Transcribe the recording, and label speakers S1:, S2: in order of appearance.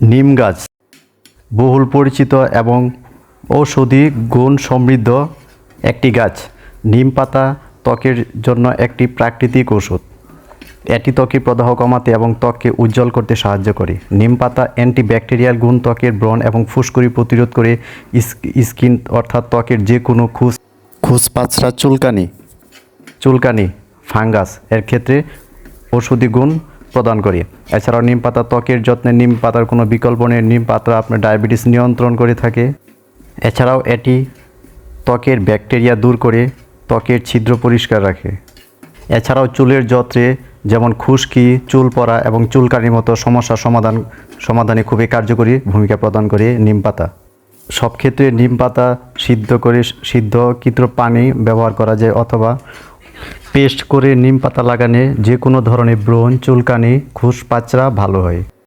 S1: নিম গাছ বহুল পরিচিত এবং ঔষধি গুণ সমৃদ্ধ একটি গাছ। নিম পাতা ত্বকের জন্য একটি প্রাকৃতিক ঔষধ। এটি ত্বকের প্রদাহ কমাতে এবং ত্বককে উজ্জ্বল করতে সাহায্য করে। নিম পাতা অ্যান্টিব্যাকটেরিয়াল গুণ ত্বকের ব্রণ এবং ফুসকুড়ি প্রতিরোধ করে। স্কিন অর্থাৎ ত্বকের যে কোনো খুসপাচড়া চুলকানি ফাঙ্গাস এর ক্ষেত্রে ঔষধি গুণ প্রদান করে। এছাড়াও নিম পাতা ত্বকের যত্নে নিম পাতার কোনো বিকল্প নেই। নিম পাতা আপনার ডায়াবেটিস নিয়ন্ত্রণ করে থাকে। এছাড়াও এটি ত্বকের ব্যাকটেরিয়া দূর করে ত্বকের ছিদ্র পরিষ্কার রাখে। এছাড়াও চুলের যত্নে যেমন খুশকি, চুল পড়া এবং চুলকানির মতো সমস্যার সমাধানে খুবই কার্যকরী ভূমিকা প্রদান করে নিম পাতা। সব ক্ষেত্রে নিম পাতা সিদ্ধকৃত পানি ব্যবহার করা যায় অথবা পেস্ট করে নিম পাতা লাগালে যে কোনো ধরনের ব্রণ, চুলকানি, খুসপাচড়া ভালো হয়।